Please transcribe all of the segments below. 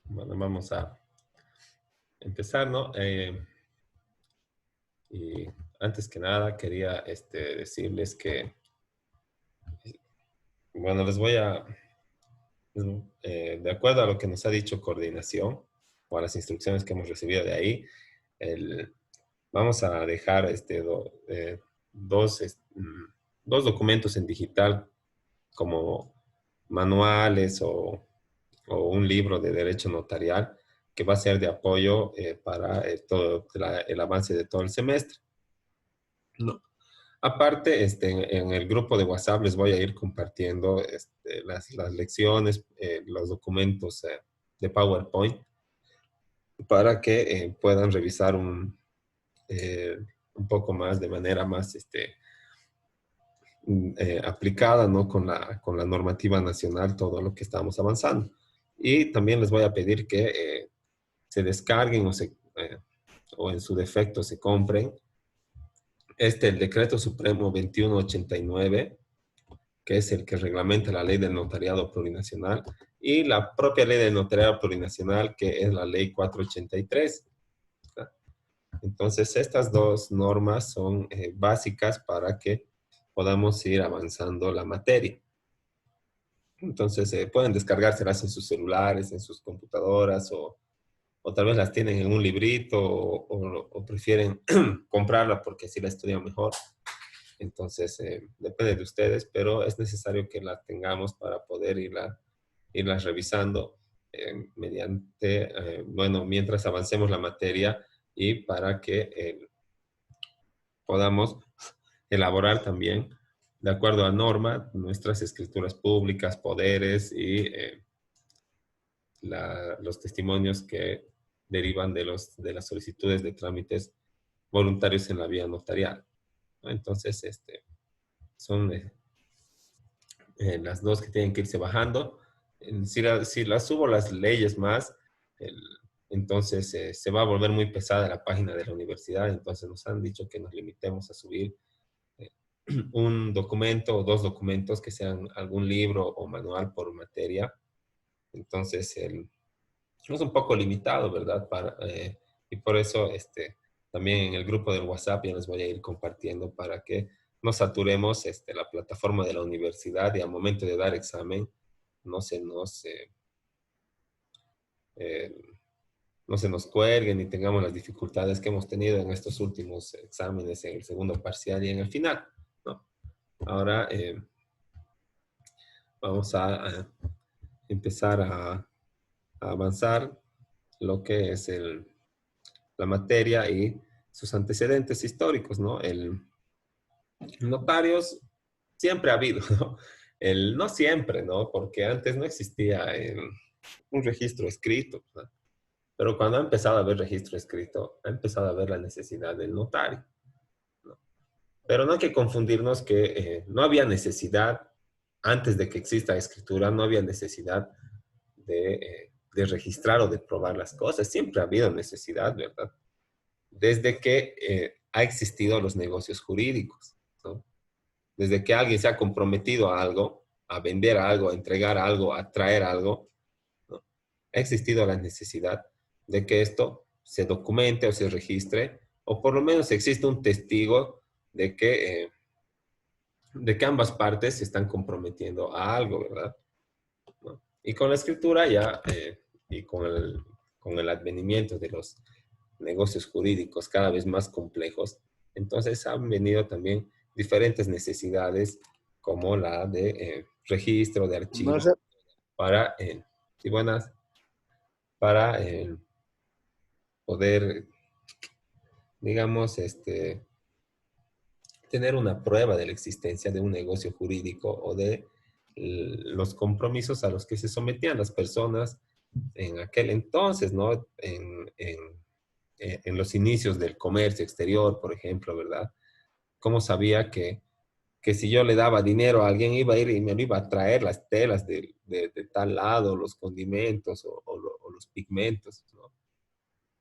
Bueno, vamos a empezar, ¿no? Y antes que nada quería decirles que, bueno, de acuerdo a lo que nos ha dicho coordinación o a las instrucciones que hemos recibido de ahí, el, vamos a dejar dos documentos en digital como manuales o un libro de derecho notarial que va a ser de apoyo para todo el avance de todo el semestre. No. Aparte, en el grupo de WhatsApp les voy a ir compartiendo las lecciones, los documentos de PowerPoint para que puedan revisar un poco más de manera más aplicada, ¿no? Con la normativa nacional, todo lo que estamos avanzando. Y también les voy a pedir que se descarguen o en su defecto se compren el Decreto Supremo 2189, que es el que reglamenta la ley del notariado plurinacional, y la propia ley del notariado plurinacional, que es la ley 483. Entonces, estas dos normas son básicas para que podamos ir avanzando la materia. Entonces, pueden descargárselas en sus celulares, en sus computadoras, o tal vez las tienen en un librito, o prefieren comprarla porque así la estudian mejor. Entonces, depende de ustedes, pero es necesario que la tengamos para poder irlas revisando bueno, mientras avancemos la materia y para que podamos elaborar también, de acuerdo a norma, nuestras escrituras públicas, poderes y los testimonios que derivan de las solicitudes de trámites voluntarios en la vía notarial, ¿no? Entonces, son las dos que tienen que irse bajando. Si las subo las leyes más, el- entonces se va a volver muy pesada la página de la universidad, entonces nos han dicho que nos limitemos a subir eh, un documento o dos documentos que sean algún libro o manual por materia. Entonces, es un poco limitado, ¿verdad? Y por eso también en el grupo del WhatsApp ya les voy a ir compartiendo para que no saturemos la plataforma de la universidad y al momento de dar examen no se nos, eh, no se nos cuelguen ni tengamos las dificultades que hemos tenido en estos últimos exámenes, en el segundo parcial y en el final, ¿no? Ahora vamos a empezar a avanzar lo que es la materia y sus antecedentes históricos, ¿no? Notarios siempre ha habido, ¿no? No siempre, ¿no? Porque antes no existía un registro escrito, ¿no? Pero cuando ha empezado a haber registro escrito, ha empezado a haber la necesidad del notario, ¿no? Pero no hay que confundirnos que no había necesidad, antes de que exista escritura, no había necesidad de registrar o de probar las cosas. Siempre ha habido necesidad, ¿verdad? Desde que ha existido los negocios jurídicos, ¿no? Desde que alguien se ha comprometido a algo, a vender algo, a entregar algo, a traer algo, ¿no? Ha existido la necesidad de que esto se documente o se registre, o por lo menos existe un testigo de que ambas partes se están comprometiendo a algo, ¿verdad? ¿No? Y con la escritura ya, y con el advenimiento de los negocios jurídicos cada vez más complejos, entonces han venido también diferentes necesidades como la de registro de No archivos sé, para, sí, para poder, digamos, tener una prueba de la existencia de un negocio jurídico o de los compromisos a los que se sometían las personas en aquel entonces, ¿no? En los inicios del comercio exterior, por ejemplo, ¿verdad? ¿Cómo sabía que si yo le daba dinero a alguien iba a ir y me lo iba a traer las telas de tal lado, los condimentos o los pigmentos, ¿no?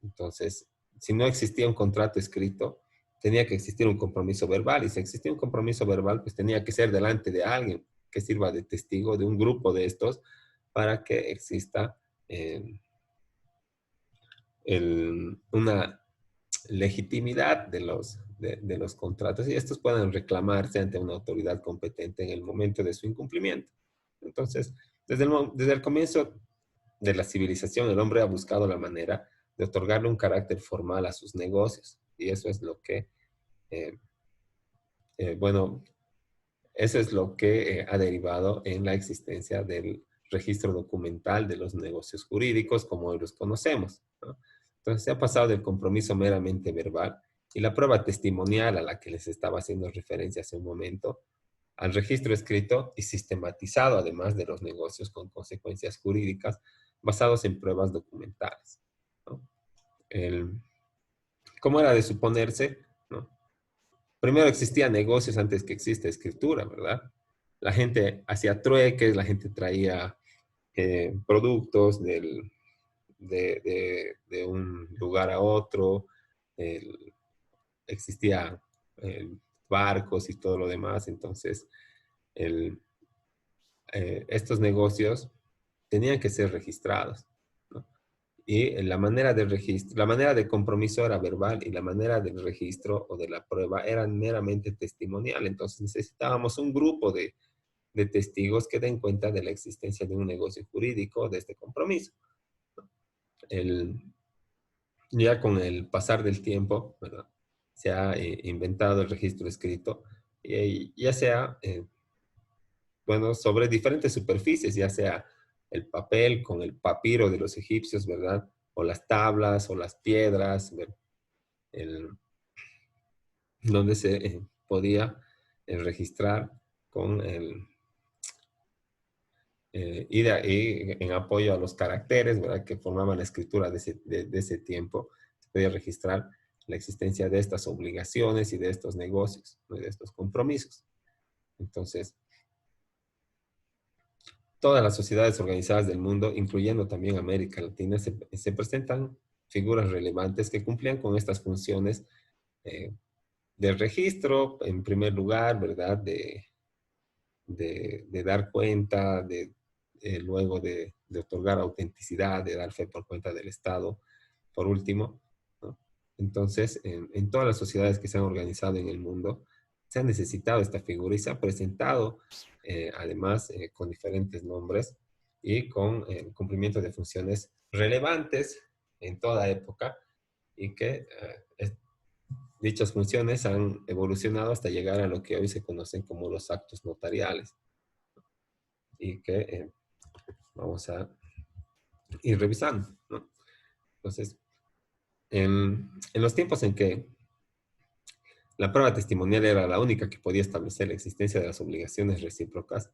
Entonces, si no existía un contrato escrito, tenía que existir un compromiso verbal, y si existía un compromiso verbal, pues tenía que ser delante de alguien que sirva de testigo de un grupo de estos para que exista una legitimidad de los contratos, y estos puedan reclamarse ante una autoridad competente en el momento de su incumplimiento. Entonces, desde el comienzo de la civilización, el hombre ha buscado la manera de otorgarle un carácter formal a sus negocios, y eso es lo que, eh, bueno, eso es lo que ha derivado en la existencia del registro documental de los negocios jurídicos como hoy los conocemos, ¿no? Entonces se ha pasado del compromiso meramente verbal y la prueba testimonial a la que les estaba haciendo referencia hace un momento, al registro escrito y sistematizado además de los negocios con consecuencias jurídicas basados en pruebas documentales, ¿no? El, ¿Cómo era de suponerse? ¿No? Primero existían negocios antes que exista escritura, ¿verdad? La gente hacía trueques, la gente traía productos de un lugar a otro, el, existía barcos y todo lo demás, entonces el, estos negocios tenían que ser registrados, ¿no? Y la manera de compromiso era verbal y la manera del registro o de la prueba era meramente testimonial. Entonces necesitábamos un grupo de testigos que den cuenta de la existencia de un negocio jurídico, de este compromiso. El, ya con el pasar del tiempo, ¿verdad? Se ha inventado el registro escrito, ya sea, bueno, sobre diferentes superficies, ya sea el papel con el papiro de los egipcios, ¿verdad? O las tablas o las piedras, el, donde se podía registrar con y en apoyo a los caracteres, ¿verdad? Que formaban la escritura de ese tiempo, se podía registrar la existencia de estas obligaciones y de estos negocios, ¿no? De estos compromisos. Entonces, todas las sociedades organizadas del mundo, incluyendo también América Latina, se presentan figuras relevantes que cumplían con estas funciones eh, de registro, en primer lugar, ¿verdad? De dar cuenta, luego de otorgar autenticidad, de dar fe por cuenta del Estado, por último, ¿no? Entonces, en todas las sociedades que se han organizado en el mundo, se ha necesitado esta figura y se ha presentado, además, con diferentes nombres y con el cumplimiento de funciones relevantes en toda época, y que dichas funciones han evolucionado hasta llegar a lo que hoy se conocen como los actos notariales, y que vamos a ir revisando, ¿no? Entonces, en los tiempos en que la prueba testimonial era la única que podía establecer la existencia de las obligaciones recíprocas,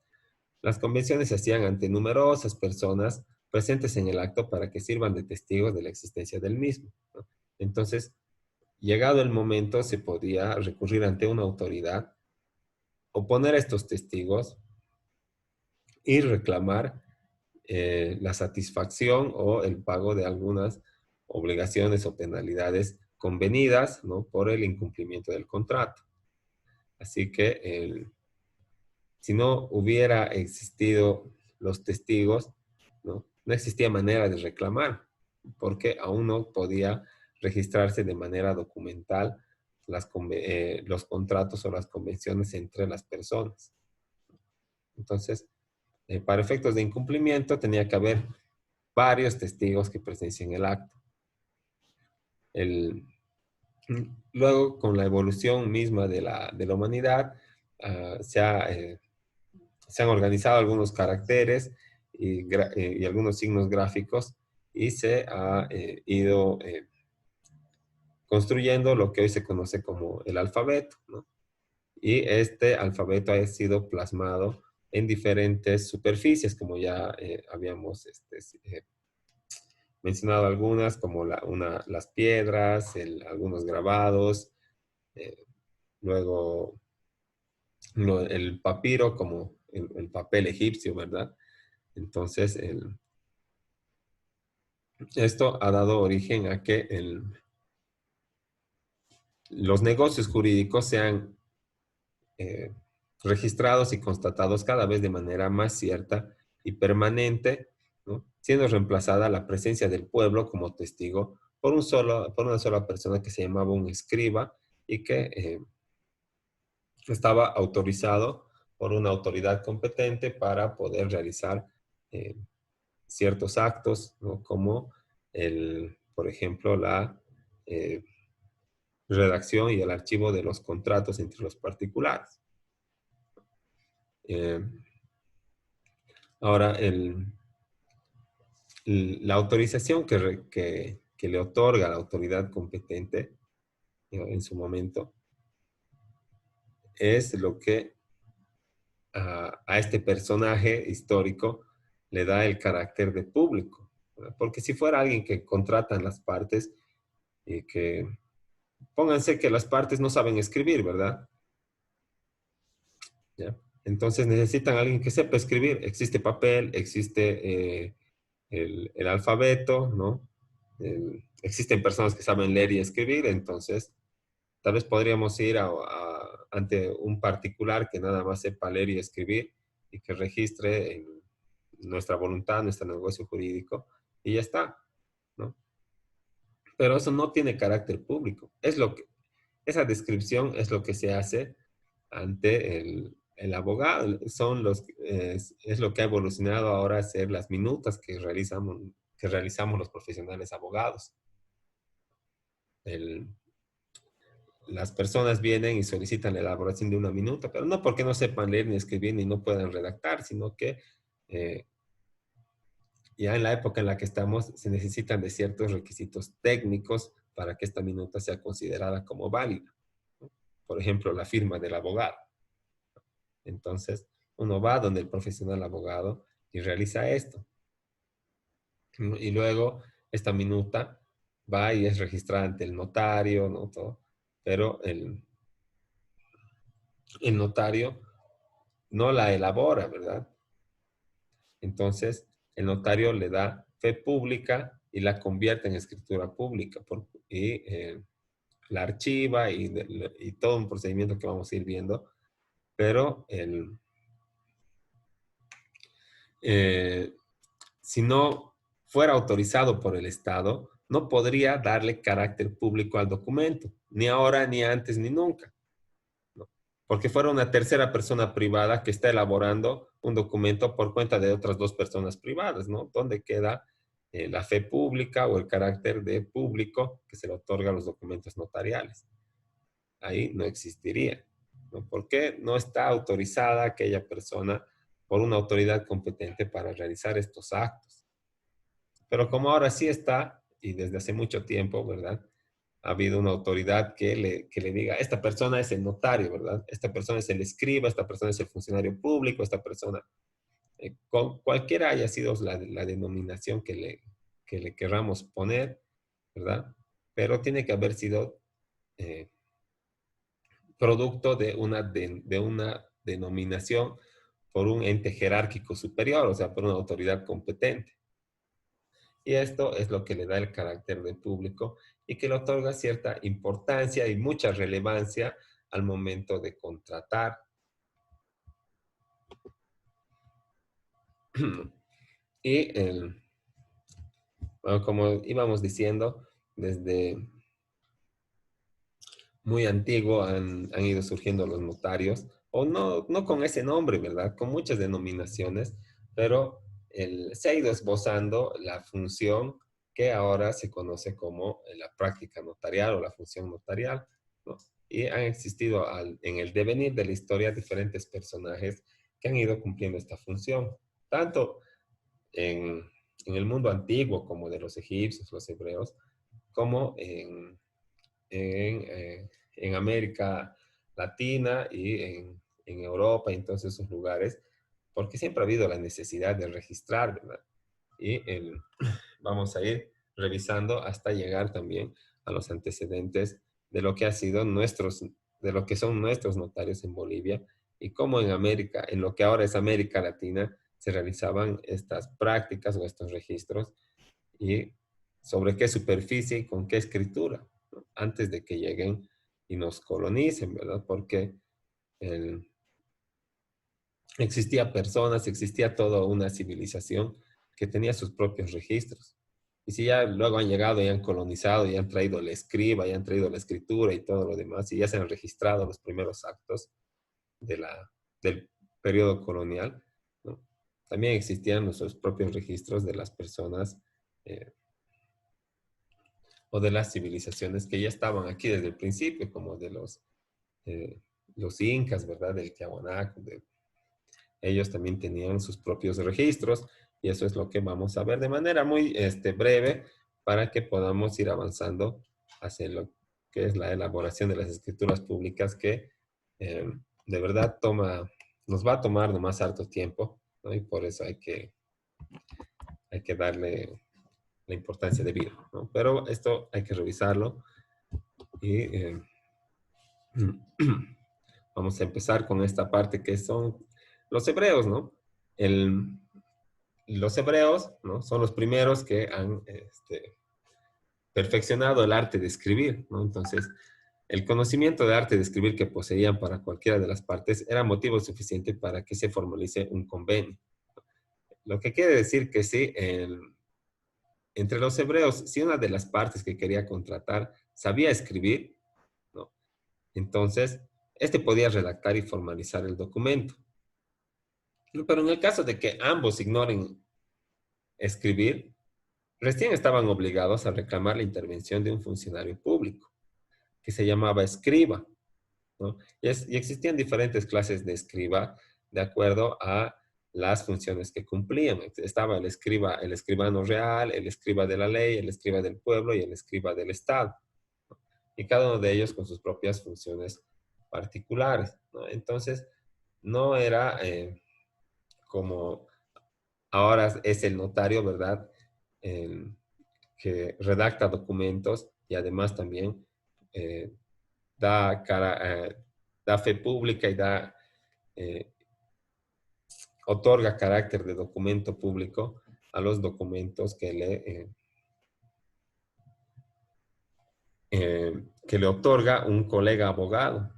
las convenciones se hacían ante numerosas personas presentes en el acto para que sirvan de testigos de la existencia del mismo, ¿no? Entonces, llegado el momento, se podía recurrir ante una autoridad, oponer a estos testigos y reclamar la satisfacción o el pago de algunas obligaciones o penalidades convenidas, ¿no? Por el incumplimiento del contrato. Así que si no hubiera existido los testigos, ¿no? No existía manera de reclamar, porque aún no podía registrarse de manera documental los contratos o las convenciones entre las personas. Entonces, para efectos de incumplimiento tenía que haber varios testigos que presencien el acto. El, Luego, con la evolución misma de la humanidad, se han organizado algunos caracteres y algunos signos gráficos, y se ha ido construyendo lo que hoy se conoce como el alfabeto, ¿no? Y este alfabeto ha sido plasmado en diferentes superficies, como ya habíamos mencionado algunas, como las piedras, algunos grabados, eh, luego el papiro, como el papel egipcio, ¿verdad? Entonces, esto ha dado origen a que los negocios jurídicos sean eh, registrados y constatados cada vez de manera más cierta y permanente, ¿no? Siendo reemplazada la presencia del pueblo como testigo por una sola persona que se llamaba un escriba y que estaba autorizado por una autoridad competente para poder realizar eh, ciertos actos, ¿no? Como por ejemplo, la eh, redacción y el archivo de los contratos entre los particulares. Eh, Ahora, la autorización que le otorga la autoridad competente en su momento es lo que a este personaje histórico le da el carácter de público, ¿verdad? Porque si fuera alguien que contratan las partes y que, pónganse que las partes no saben escribir, ¿verdad? ¿Ya? Entonces necesitan a alguien que sepa escribir. Existe papel, existe el alfabeto, ¿no? Existen personas que saben leer y escribir, entonces tal vez podríamos ir ante un particular que nada más sepa leer y escribir y que registre en nuestra voluntad, nuestro negocio jurídico, y ya está, ¿no? Pero eso no tiene carácter público. Esa descripción es lo que se hace ante el abogado. Es lo que ha evolucionado ahora a ser las minutas que realizamos los profesionales abogados. El, las personas vienen y solicitan la elaboración de una minuta, pero no porque no sepan leer ni escribir ni no puedan redactar, sino que eh, ya en la época en la que estamos se necesitan de ciertos requisitos técnicos para que esta minuta sea considerada como válida, ¿no? Por ejemplo, la firma del abogado. Entonces, uno va donde el profesional abogado y realiza esto, ¿no? Y luego esta minuta va y es registrada ante el notario, ¿no? Todo. Pero el notario no la elabora, ¿verdad? Entonces, el notario le da fe pública y la convierte en escritura pública la archiva y todo un procedimiento que vamos a ir viendo, pero eh, si no fuera autorizado por el Estado, no podría darle carácter público al documento, ni ahora, ni antes, ni nunca, ¿no? Porque fuera una tercera persona privada que está elaborando un documento por cuenta de otras dos personas privadas, ¿no? ¿Dónde queda la fe pública o el carácter de público que se le otorga a los documentos notariales? Ahí no existiría, ¿no? Porque no está autorizada aquella persona por una autoridad competente para realizar estos actos. Pero como ahora sí está, y desde hace mucho tiempo, ¿verdad? Ha habido una autoridad que le diga, esta persona es el notario, ¿verdad? Esta persona es el escriba, esta persona es el funcionario público, esta persona, con cualquiera haya sido la denominación que le querramos poner, ¿verdad? Pero tiene que haber sido eh, producto de una denominación por un ente jerárquico superior, o sea, por una autoridad competente. Y esto es lo que le da el carácter de público y que le otorga cierta importancia y mucha relevancia al momento de contratar. Y bueno, como íbamos diciendo, desde muy antiguo han ido surgiendo los notarios, o no, no con ese nombre, ¿verdad? Con muchas denominaciones, pero se ha ido esbozando la función que ahora se conoce como la práctica notarial o la función notarial, ¿no? Y han existido en el devenir de la historia diferentes personajes que han ido cumpliendo esta función, tanto en, en el mundo antiguo como de los egipcios, los hebreos, como en América Latina y en Europa y en todos esos lugares, porque siempre ha habido la necesidad de registrar, ¿verdad? Y vamos a ir revisando hasta llegar también a los antecedentes de lo que ha sido de lo que son nuestros notarios en Bolivia y cómo en América, en lo que ahora es América Latina, se realizaban estas prácticas o estos registros y sobre qué superficie y con qué escritura, ¿no? Antes de que lleguen y nos colonicen, ¿verdad? Porque el, existía personas, existía toda una civilización que tenía sus propios registros. Y si ya luego han llegado y han colonizado y han traído la escriba y han traído la escritura y todo lo demás, y ya se han registrado los primeros actos del periodo colonial, ¿no? También existían nuestros propios registros de las personas eh, o de las civilizaciones que ya estaban aquí desde el principio, como de los incas, ¿verdad? Del Tiahuanaco, ellos también tenían sus propios registros y eso es lo que vamos a ver de manera muy breve para que podamos ir avanzando hacia lo que es la elaboración de las escrituras públicas que eh, de verdad nos va a tomar nomás harto tiempo, ¿no? Y por eso hay que darle la importancia de vida, ¿no? Pero esto hay que revisarlo y vamos a empezar con esta parte que son los hebreos, ¿no? El, los hebreos, ¿no? Son los primeros que han perfeccionado el arte de escribir, ¿no? Entonces, el conocimiento de arte de escribir que poseían para cualquiera de las partes era motivo suficiente para que se formalice un convenio. Lo que quiere decir que sí, entre los hebreos, si una de las partes que quería contratar sabía escribir, ¿no? Entonces, este podía redactar y formalizar el documento. Pero en el caso de que ambos ignoren escribir, recién estaban obligados a reclamar la intervención de un funcionario público, que se llamaba escriba, ¿no? Y existían diferentes clases de escriba de acuerdo a las funciones que cumplían. Estaba el escribano real, el escriba de la ley, el escriba del pueblo y el escriba del Estado, ¿no? Y cada uno de ellos con sus propias funciones particulares, ¿no? Entonces, no era como ahora es el notario, ¿verdad? El, que redacta documentos y además también eh, da, da fe pública y eh, otorga carácter de documento público a los documentos que le otorga un colega abogado,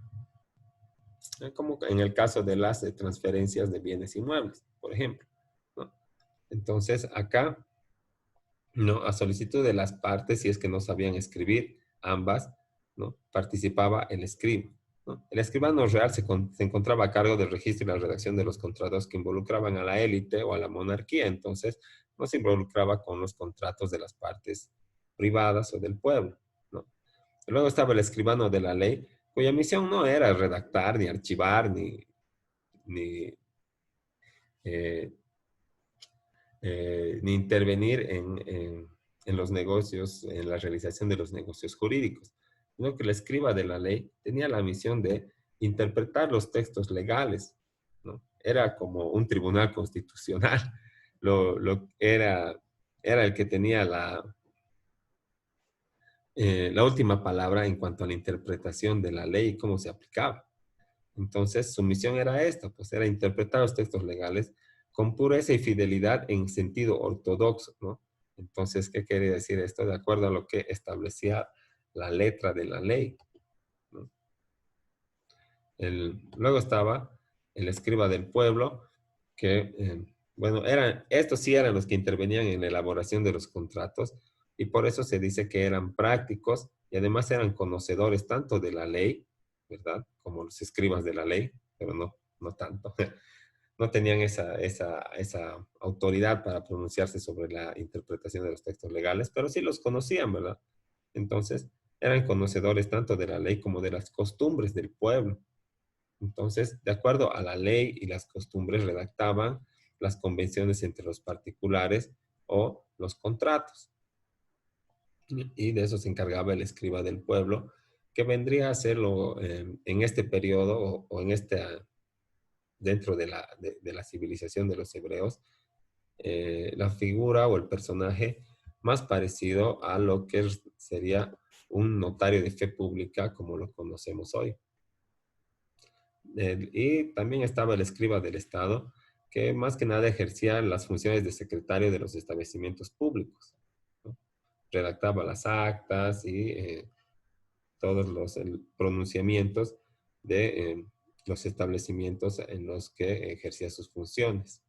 como en el caso de las transferencias de bienes inmuebles, por ejemplo, ¿no? Entonces, acá, ¿no? A solicitud de las partes, si es que no sabían escribir, ambas, ¿no? Participaba el escriba, ¿no? El escribano real se encontraba a cargo del registro y la redacción de los contratos que involucraban a la élite o a la monarquía, entonces no se involucraba con los contratos de las partes privadas o del pueblo, ¿no? Luego estaba el escribano de la ley, cuya misión no era redactar, ni archivar, ni eh, ni intervenir en los negocios, en la realización de los negocios jurídicos, sino que el escriba de la ley tenía la misión de interpretar los textos legales, ¿no? Era como un tribunal constitucional, era el que tenía la última palabra en cuanto a la interpretación de la ley y cómo se aplicaba. Entonces, su misión era esta, pues era interpretar los textos legales con pureza y fidelidad en sentido ortodoxo, ¿no? Entonces, ¿qué quiere decir esto? De acuerdo a lo que establecía la letra de la ley, ¿no? Luego estaba el escriba del pueblo, que, bueno, estos sí eran los que intervenían en la elaboración de los contratos y por eso se dice que eran prácticos y además eran conocedores tanto de la ley, ¿verdad? Como los escribas de la ley, pero no tanto. No tenían esa autoridad para pronunciarse sobre la interpretación de los textos legales, pero sí los conocían, ¿verdad? Entonces, eran conocedores tanto de la ley como de las costumbres del pueblo. Entonces, de acuerdo a la ley y las costumbres, redactaban las convenciones entre los particulares o los contratos. Y de eso se encargaba el escriba del pueblo, que vendría a serlo en este periodo o en dentro de la civilización de los hebreos, la figura o el personaje más parecido a lo que sería un notario de fe pública como lo conocemos hoy. Y también estaba el escriba del Estado, que más que nada ejercía las funciones de secretario de los establecimientos públicos, ¿no? Redactaba las actas y todos los pronunciamientos de los establecimientos en los que ejercía sus funciones.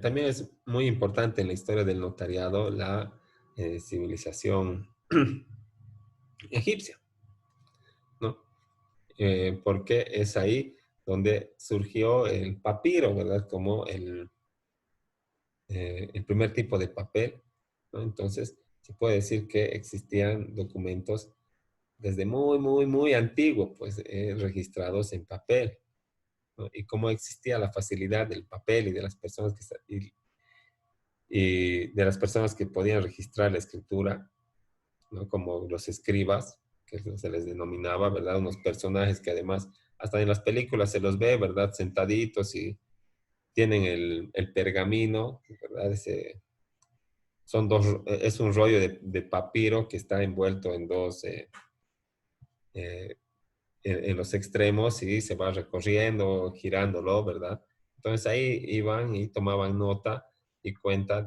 También es muy importante en la historia del notariado la civilización egipcia, ¿no? Porque es ahí donde surgió el papiro, ¿verdad? Como el primer tipo de papel, ¿no? Entonces, se puede decir que existían documentos desde muy, muy, muy antiguo, pues registrados en papel, ¿no? Y como existía la facilidad del papel y de las personas y de las personas que podían registrar la escritura, ¿no? Como los escribas, que se les denominaba, ¿verdad? Unos personajes que además hasta en las películas se los ve, ¿verdad? Sentaditos y tienen el pergamino, ¿verdad? Es un rollo de papiro que está envuelto en dos, eh, en los extremos y se va recorriendo, girándolo, ¿verdad? Entonces ahí iban y tomaban nota y cuenta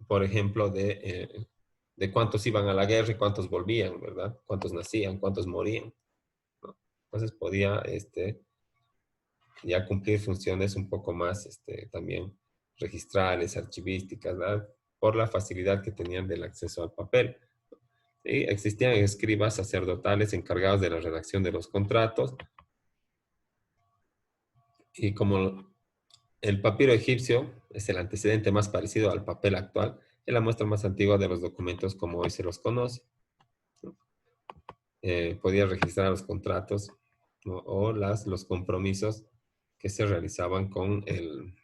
por ejemplo, de cuántos iban a la guerra y cuántos volvían, ¿verdad? Cuántos nacían, cuántos morían, ¿no? Entonces podía ya cumplir funciones un poco más también registrales, archivísticas, ¿verdad? Por la facilidad que tenían del acceso al papel. Y existían escribas sacerdotales encargados de la redacción de los contratos y como el papiro egipcio es el antecedente más parecido al papel actual, es la muestra más antigua de los documentos como hoy se los conoce. Podía registrar los contratos, ¿no? O los compromisos que se realizaban con el,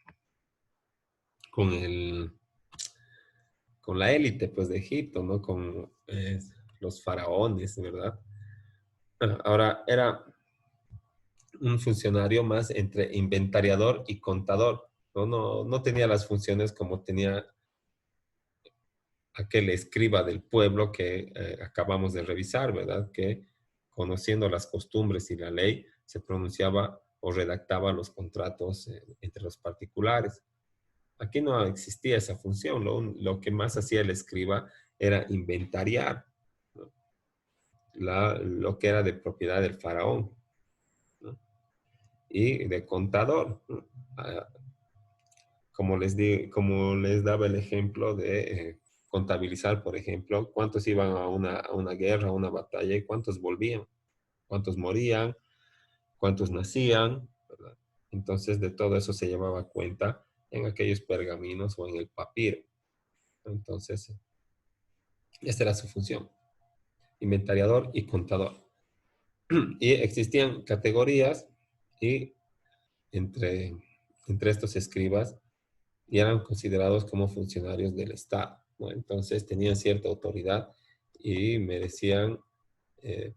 con la élite pues, de Egipto, ¿no? Con los faraones, ¿verdad? Bueno, ahora era un funcionario más entre inventariador y contador, ¿no? No tenía las funciones como tenía aquel escriba del pueblo que acabamos de revisar, ¿verdad? Que conociendo las costumbres y la ley, se pronunciaba o redactaba los contratos entre los particulares. Aquí no existía esa función, lo que más hacía el escriba era inventariar, ¿no? Lo que era de propiedad del faraón, ¿no? Y de contador, ¿no? Ah, como les daba el ejemplo de contabilizar, por ejemplo, cuántos iban a una guerra, a una batalla y cuántos volvían, cuántos morían, cuántos nacían, ¿verdad? Entonces de todo eso se llevaba cuenta en aquellos pergaminos o en el papiro. Entonces, esta era su función, inventariador y contador. Y existían categorías y entre, entre estos escribas y eran considerados como funcionarios del Estado, ¿no? Entonces tenían cierta autoridad y merecían eh,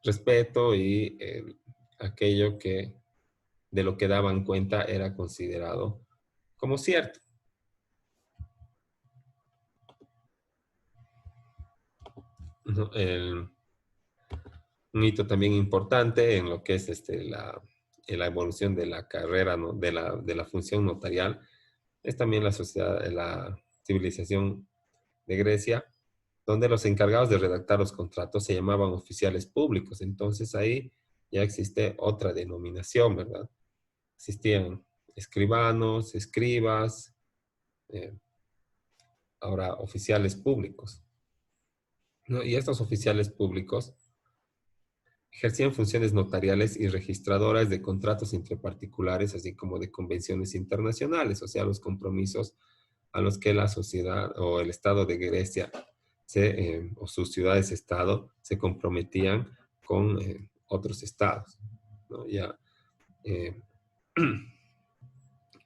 respeto y aquello que de lo que daban cuenta era considerado como cierto, ¿no? Un hito también importante en lo que es la evolución de la carrera, ¿no? De la función notarial es también la sociedad, la civilización de Grecia, donde los encargados de redactar los contratos se llamaban oficiales públicos. Entonces ahí ya existe otra denominación, ¿verdad? Existían escribanos, escribas, eh, ahora oficiales públicos, ¿no? Y estos oficiales públicos ejercían funciones notariales y registradoras de contratos entre particulares, así como de convenciones internacionales, o sea, los compromisos a los que la sociedad o el Estado de Grecia o sus ciudades-estado se comprometían con otros estados, ¿no? Ya eh,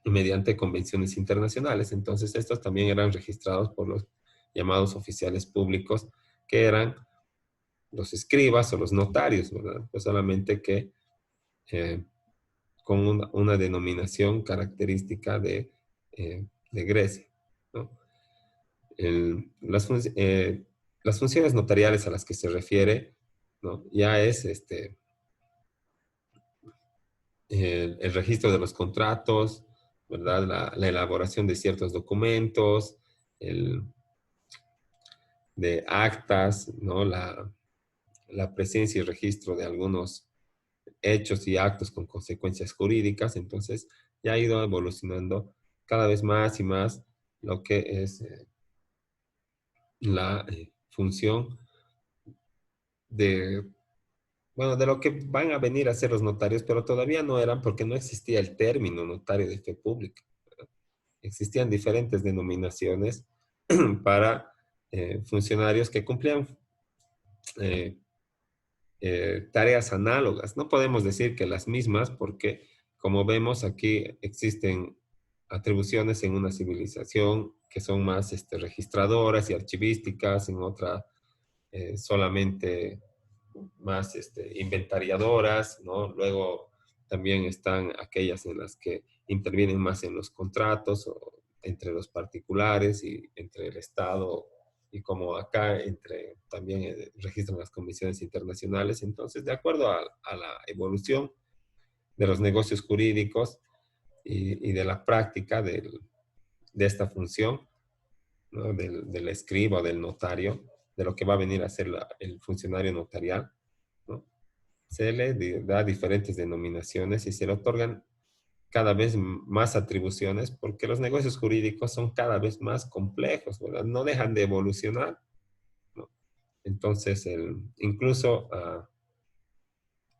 mediante convenciones internacionales. Entonces, estos también eran registrados por los llamados oficiales públicos, que eran los escribas o los notarios, ¿verdad? Pues solamente que eh, con una denominación característica de Grecia, ¿no? El- las, fun- eh, las funciones notariales a las que se refiere, ¿no? Ya es el registro de los contratos, ¿verdad? La elaboración de ciertos documentos, de actas, ¿no? La presencia y registro de algunos hechos y actos con consecuencias jurídicas. Entonces, ya ha ido evolucionando cada vez más y más lo que es la función de, bueno, de lo que van a venir a ser los notarios, pero todavía no eran porque no existía el término notario de fe pública. Existían diferentes denominaciones para funcionarios que cumplían eh, tareas análogas. No podemos decir que las mismas porque, como vemos, aquí existen atribuciones en una civilización que son más registradoras y archivísticas, en otra solamente más inventariadoras, ¿no? Luego también están aquellas en las que intervienen más en los contratos o entre los particulares y entre el Estado y como acá entre también registran las comisiones internacionales. Entonces, de acuerdo a la evolución de los negocios jurídicos y de la práctica de esta función, ¿no? Del escriba, del notario, de lo que va a venir a ser el funcionario notarial, ¿no? Se le da diferentes denominaciones y se le otorgan cada vez más atribuciones porque los negocios jurídicos son cada vez más complejos, ¿verdad? No dejan de evolucionar, ¿no? Entonces, incluso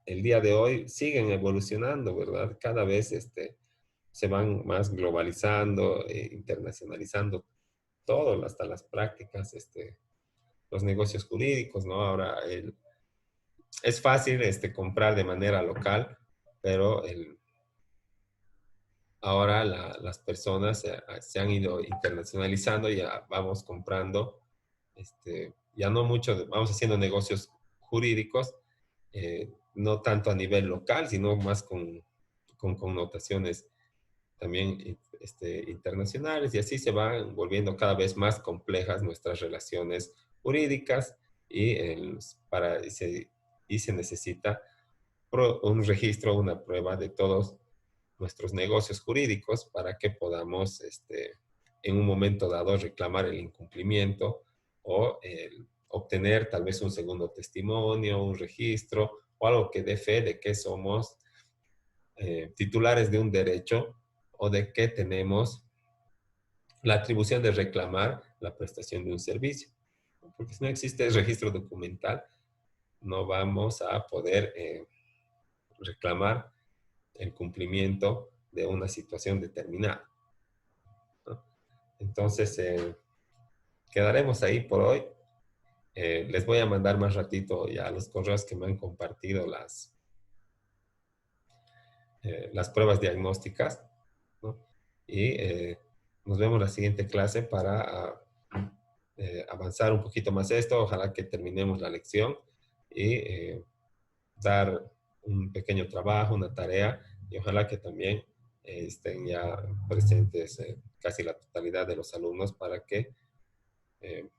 el día de hoy siguen evolucionando, ¿verdad? Cada vez se van más globalizando, internacionalizando todo, hasta las prácticas, los negocios jurídicos, ¿no? Ahora es fácil comprar de manera local, pero ahora las personas se han ido internacionalizando y ya vamos comprando, ya no mucho, vamos haciendo negocios jurídicos, no tanto a nivel local, sino más con connotaciones también internacionales, y así se van volviendo cada vez más complejas nuestras relaciones jurídicas y, y se necesita un registro, una prueba de todos nuestros negocios jurídicos para que podamos en un momento dado reclamar el incumplimiento o obtener tal vez un segundo testimonio, un registro o algo que dé fe de que somos titulares de un derecho o de que tenemos la atribución de reclamar la prestación de un servicio. Porque si no existe el registro documental, no vamos a poder reclamar el cumplimiento de una situación determinada, ¿no? Entonces, quedaremos ahí por hoy. Les voy a mandar más ratito ya los correos que me han compartido las pruebas diagnósticas, ¿no? Y nos vemos en la siguiente clase para avanzar un poquito más esto. Ojalá que terminemos la lección y dar un pequeño trabajo, una tarea, y ojalá que también estén ya presentes casi la totalidad de los alumnos para que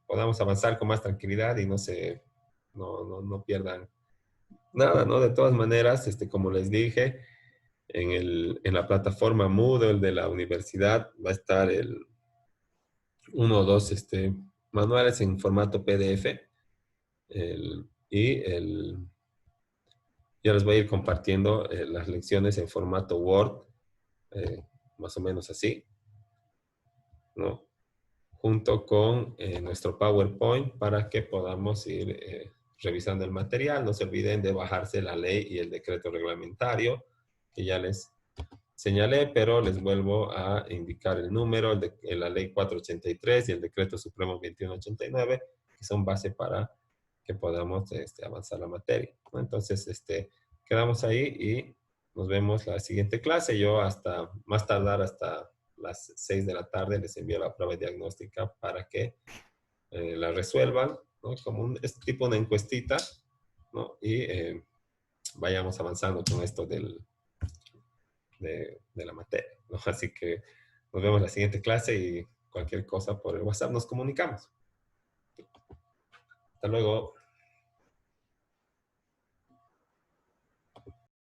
podamos avanzar con más tranquilidad y no pierdan nada, ¿no? De todas maneras, como les dije, en la plataforma Moodle de la universidad va a estar uno o dos manuales en formato PDF y yo les voy a ir compartiendo las lecciones en formato Word, eh, más o menos así, ¿no? Junto con nuestro PowerPoint para que podamos ir revisando el material. No se olviden de bajarse la ley y el decreto reglamentario que ya les señalé, pero les vuelvo a indicar el número, la ley 483 y el decreto supremo 2189, que son base para que podamos avanzar la materia, ¿no? Entonces, quedamos ahí y nos vemos la siguiente clase. Yo hasta más tardar hasta las 6 de la tarde les envío la prueba diagnóstica para que la resuelvan, ¿no? Es tipo una encuestita, ¿no? Y vayamos avanzando con esto de la materia, ¿no? Así que nos vemos en la siguiente clase y cualquier cosa por el WhatsApp nos comunicamos. Hasta luego.